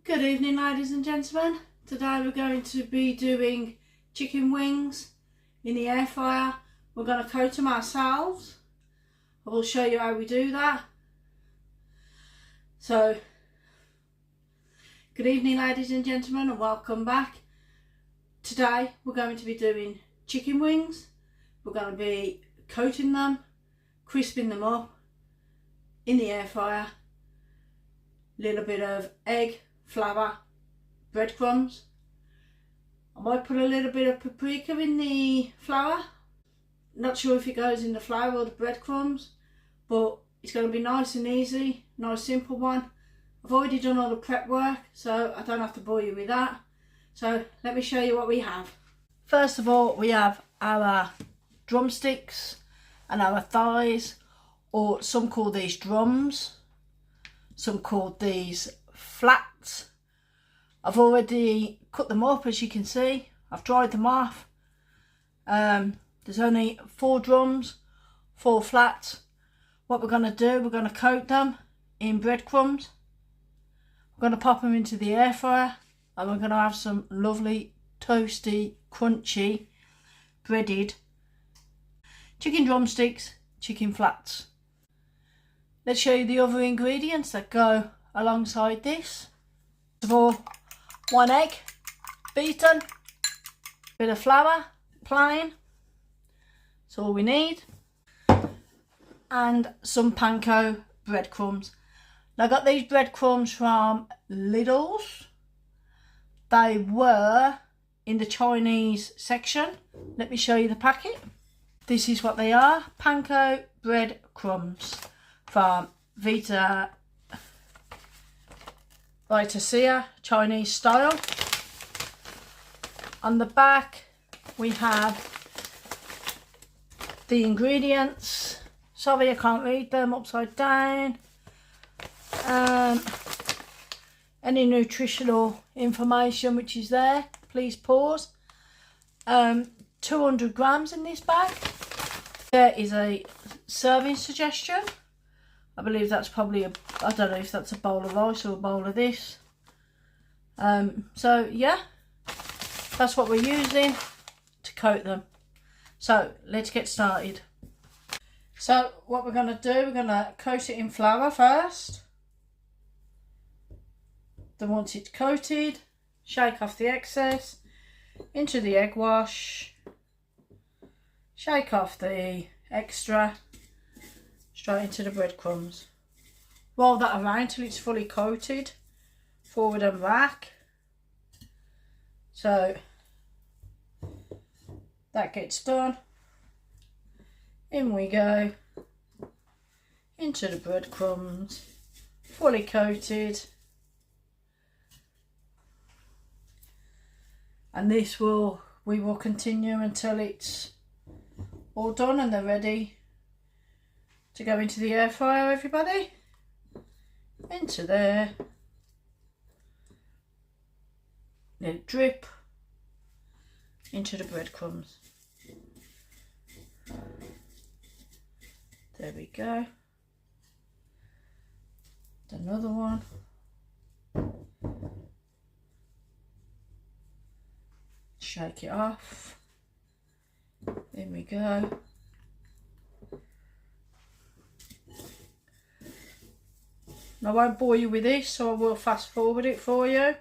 Good evening, ladies and gentlemen. Today we're going to be doing chicken wings in the air fryer. We're going to coat them ourselves. I will show you how we do that. So, good evening, ladies and gentlemen, and welcome back. Today we're going to be doing chicken wings. We're going to be coating them, crisping them up in the air fryer. Little bit of egg, flour, breadcrumbs. I might put a little bit of paprika in the flour. Not sure if it goes in the flour or the breadcrumbs, but it's going to be nice and easy, nice simple one. I've already done all the prep work, so I don't have to bore you with that. So let me show you what we have. First of all, we have our drumsticks and our thighs, or some call these drums, some call these flats. I've already cut them up, as you can see. I've dried them off. There's only 4 drums, 4 flats. What we're going to do, we're going to coat them in breadcrumbs. We're going to pop them into the air fryer, and we're going to have some lovely toasty, crunchy, breaded chicken drumsticks, chicken flats. Let's show you the other ingredients that go alongside this. First of all, 1 egg, beaten, bit of flour, plain, that's all we need, and some panko breadcrumbs. Now, I got these breadcrumbs from Lidl's. They were in the Chinese section. Let me show you the packet. This is what they are, panko breadcrumbs from Vita Chinese style. On the back we have the ingredients. Sorry, I can't read them upside down. Any nutritional information which is there, please pause. 200 grams in this bag. There is a serving suggestion. I believe that's probably I don't know if that's a bowl of rice or a bowl of this. So yeah, that's what we're using to coat them. So let's get started. So what we're going to do, we're going to coat it in flour first. Then once it's coated, shake off the excess into the egg wash, shake off the extra, straight into the breadcrumbs. Roll that around till it's fully coated, forward and back. So that gets done. In we go into the breadcrumbs, fully coated. And we will continue until it's all done and they're ready to go into the air fryer, everybody. Into there. Let it drip into the breadcrumbs. There we go. Another one. Shake it off. There we go. I won't bore you with this, so I will fast forward it for you.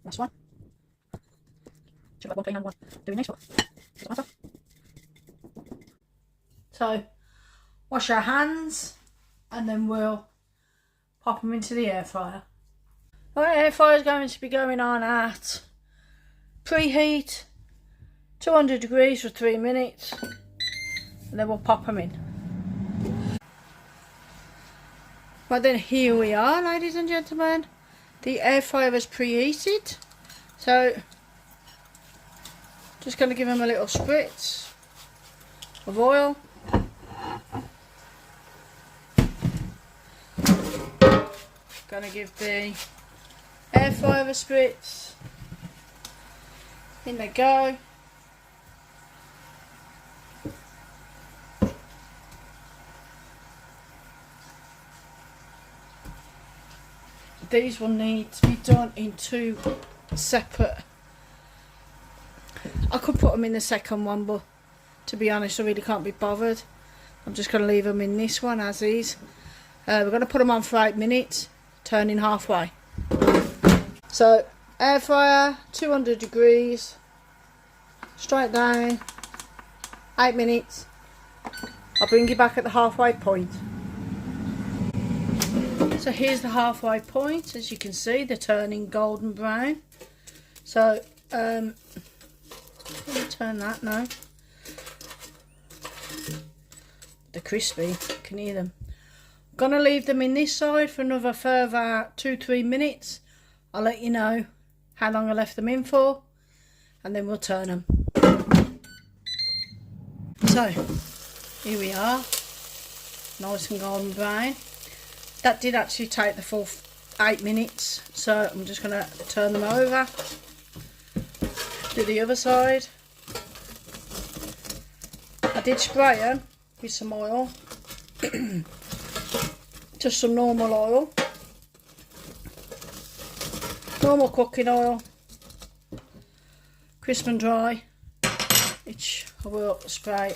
Last one. Should have one clean and one doing this, but doesn't matter. So, wash our hands and then we'll pop them into the air fryer. Right, air fryer is going to be going on at preheat 200 degrees for 3 minutes, and then we'll pop them in. Right then, here we are, ladies and gentlemen. The air fryer is preheated, so just going to give them a little spritz of oil. Going to give the air fryer a spritz. In they go. these will need to be done in 2 separate. I could put them in the second one, but to be honest I really can't be bothered. I'm just going to leave them in this one as is. We're going to put them on for 8 minutes, turning halfway. So air fryer, 200 degrees, straight down, 8 minutes. I'll bring you back at the halfway point. So here's the halfway point. As you can see, they're turning golden brown. So let me turn that now. They're crispy, you can hear them. I'm gonna leave them in this side for another further 2-3 minutes. I'll let you know how long I left them in for, and then we'll turn them. So here we are, nice and golden brown. That did actually take the full 8 minutes, so I'm just going to turn them over. Do the other side. I did spray them with some oil, just some normal oil, normal cooking oil, crisp and dry, which I will spray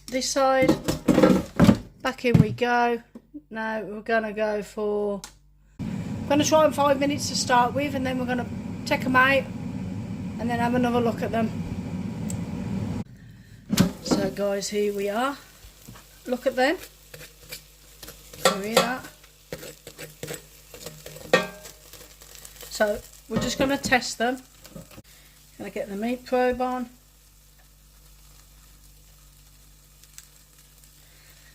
this side. Back in we go. Now we're going to go for, I'm going to try them 5 minutes to start with, and then we're going to take them out and then have another look at them. So guys, here we are. Look at them. Can you hear that? So we're just going to test them. Going to get the meat probe on.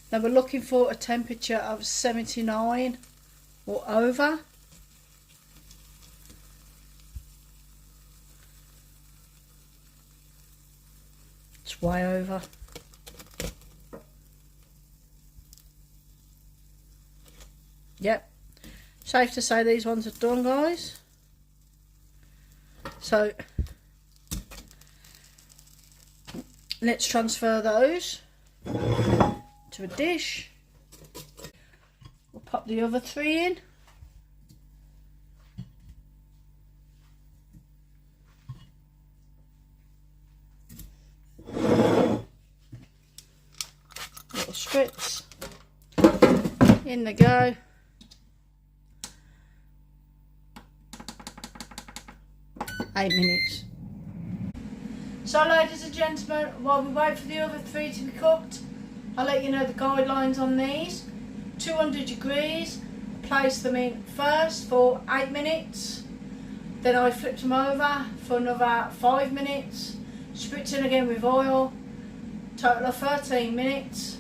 Now we're looking for a temperature of 79 or over. It's way over. Yep, safe to say these ones are done, guys. So let's transfer those to a dish. We'll pop the other 3 in. Little strips. In they go. Eight minutes. So ladies and gentlemen, while we wait for the other 3 to be cooked, I'll let you know the guidelines on these. 200 degrees, place them in first for 8 minutes, then I flipped them over for another 5 minutes, spritz in again with oil, total of 13 minutes.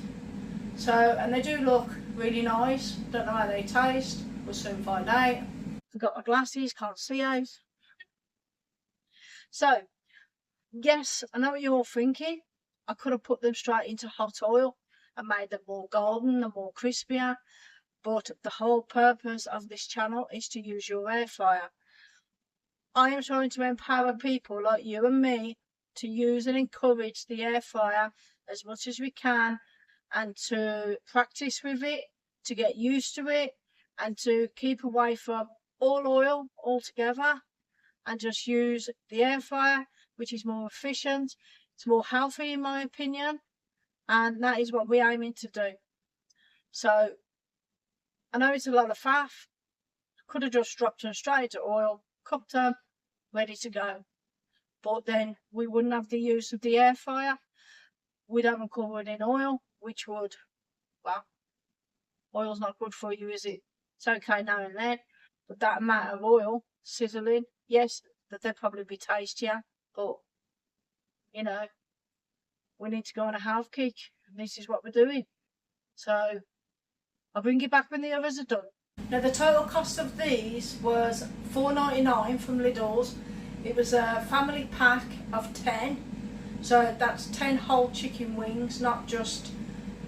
So, and they do look really nice. Don't know how they taste, we'll soon find out. I've got my glasses, can't see out. So, yes, I know what you're all thinking. I could have put them straight into hot oil and made them more golden and more crispier, but the whole purpose of this channel is to use your air fryer. I am trying to empower people like you and me to use and encourage the air fryer as much as we can, and to practice with it, to get used to it, and to keep away from all oil altogether and just use the air fryer, which is more efficient, it's more healthy in my opinion, and that is what we're aiming to do. So I know it's a lot of faff. Could have just dropped them straight to oil, cooked them, ready to go, but then we wouldn't have the use of the air fryer. We'd have them covered in oil, which would, well, oil's not good for you, is it? It's okay now and then, but that amount of oil sizzling, yes, that they'd probably be tastier, but you know, we need to go on a health kick, and this is what we're doing. So I'll bring you back when the others are done. Now the total cost of these was $4.99 from Lidl's. It was a family pack of 10, so that's 10 whole chicken wings, not just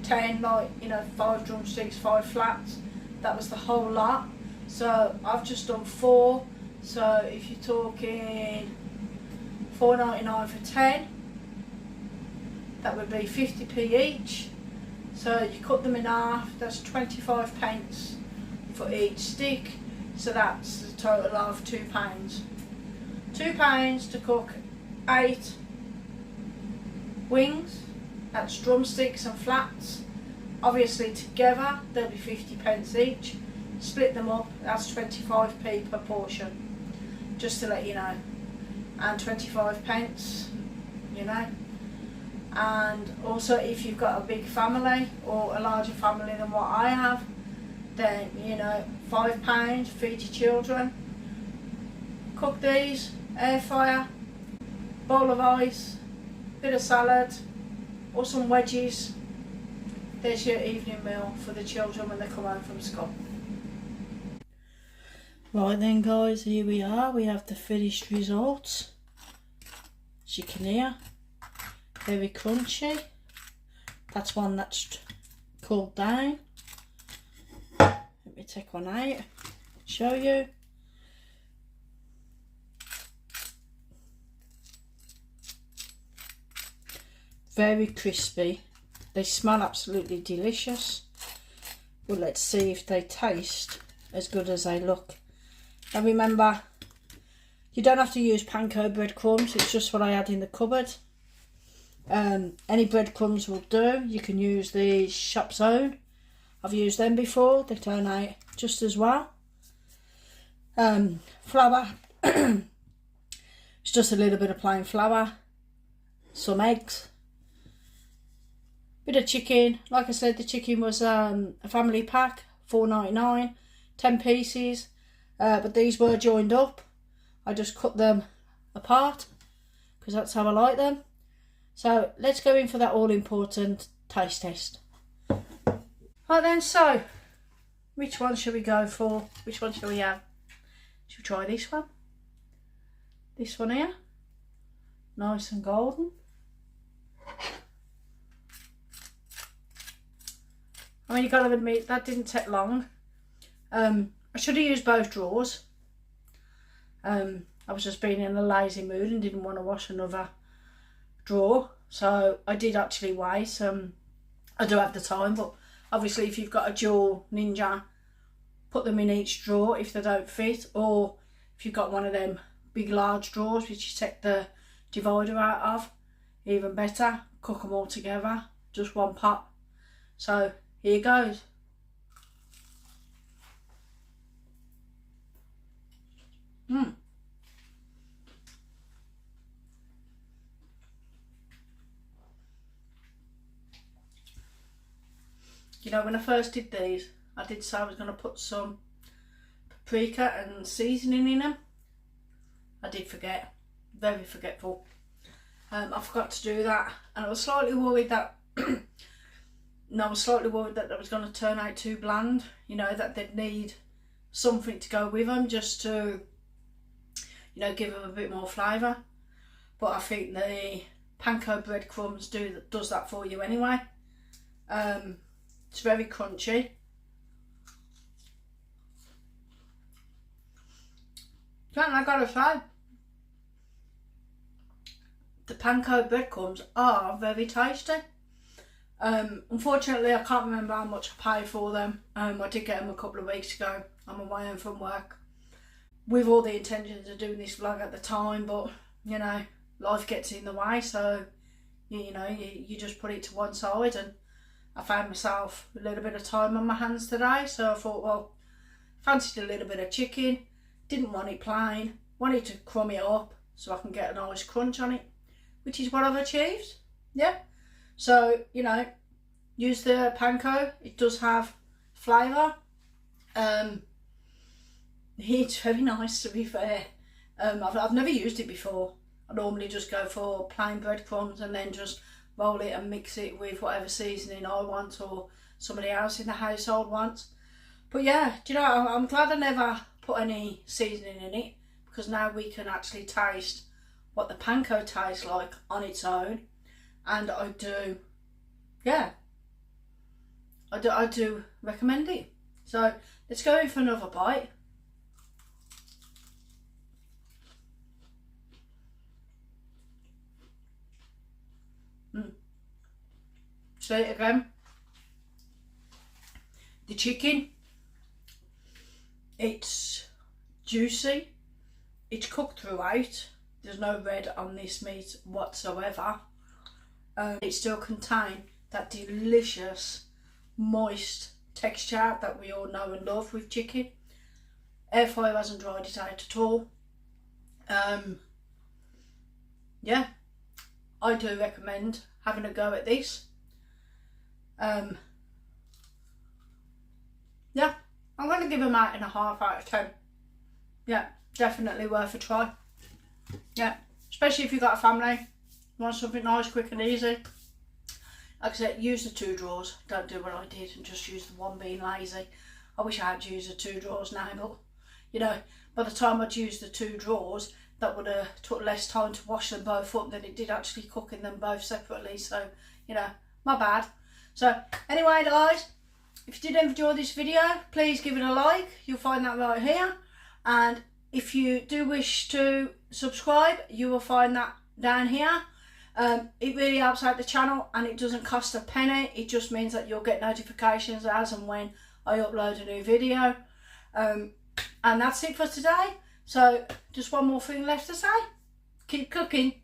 10 like, you know, 5 drumsticks, 5 flats. That was the whole lot. So I've just done 4, so if you're talking $4.99 for 10, that would be 50p each. So you cut them in half, that's 25 pence for each stick, so that's a total of £2. £2 to cook 8 wings. That's drumsticks and flats. Obviously together they'll be 50p each. Split them up, that's 25p per portion, just to let you know, and 25p, you know. And also, if you've got a big family or a larger family than what I have, then you know, £5, feed your children. Cook these, air fryer, bowl of ice, bit of salad or some wedges. There's your evening meal for the children when they come home from school. Right then guys, here we are, we have the finished results. As you can hear, very crunchy. That's one that's cooled down. Let me take one out, show you. Very crispy. They smell absolutely delicious. Well, let's see if they taste as good as they look. Now remember, you don't have to use panko breadcrumbs, it's just what I had in the cupboard. Any breadcrumbs will do. You can use the Shop's Own. I've used them before, they turn out just as well. Flour, it's just a little bit of plain flour, some eggs, bit of chicken. Like I said, the chicken was a family pack, £4.99, 10 pieces. But these were joined up. I just cut them apart because that's how I like them. So let's go in for that all important taste test. Right then, so which one should we go for? Which one should we have? Should we try this one? This one here, nice and golden. I mean, you gotta admit that didn't take long. I should have used both drawers. I was just being in a lazy mood and didn't want to wash another drawer, so I did actually wait. I do have the time, but obviously if you've got a dual Ninja, put them in each drawer if they don't fit, or if you've got one of them big large drawers which you take the divider out of, even better. Cook them all together, just one pot. So here goes. You know, when I first did these, I did say I was going to put some paprika and seasoning in them. I did forget, very forgetful. I forgot to do that, and I was slightly worried that no, I was slightly worried that was going to turn out too bland, you know, that they'd need something to go with them just to, you know, give them a bit more flavour. But I think the panko breadcrumbs does that for you anyway. It's very crunchy. And I gotta say, the panko breadcrumbs are very tasty. Unfortunately, I can't remember how much I paid for them. I did get them a couple of weeks ago. I'm away home from work with all the intentions of doing this vlog at the time, but you know, life gets in the way, so you know, you just put it to one side. And I found myself a little bit of time on my hands today, so I thought, well, fancied a little bit of chicken, didn't want it plain, wanted to crumb it up so I can get a nice crunch on it, which is what I've achieved. Yeah, so you know, use the panko. It does have flavour. It's very nice, to be fair. I've never used it before. I normally just go for plain breadcrumbs and then just roll it and mix it with whatever seasoning I want or somebody else in the household wants. But yeah, do you know, I'm glad I never put any seasoning in it, because now we can actually taste what the panko tastes like on its own. And I do, yeah, I do recommend it. So let's go in for another bite. Say it again. The chicken It's juicy, it's cooked throughout, there's no red on this meat whatsoever. It still contains that delicious moist texture that we all know and love with chicken. Airfryer hasn't dried it out at all. Yeah, I do recommend having a go at this. Yeah, I'm going to give them 8.5 out of 10. Yeah, definitely worth a try. Yeah, especially if you've got a family, you want something nice, quick and easy. Like I said, use the 2 drawers. Don't do what I did and just use the one being lazy. I wish I had used the 2 drawers now, but you know, by the time I'd used the 2 drawers, that would have took less time to wash them both up than it did actually cooking them both separately. So, you know, my bad. So, anyway, guys, if you did enjoy this video, please give it a like. You'll find that right here. And if you do wish to subscribe, you will find that down here. It really helps out the channel and it doesn't cost a penny. It just means that you'll get notifications as and when I upload a new video. And that's it for today. So just one more thing left to say. Keep cooking.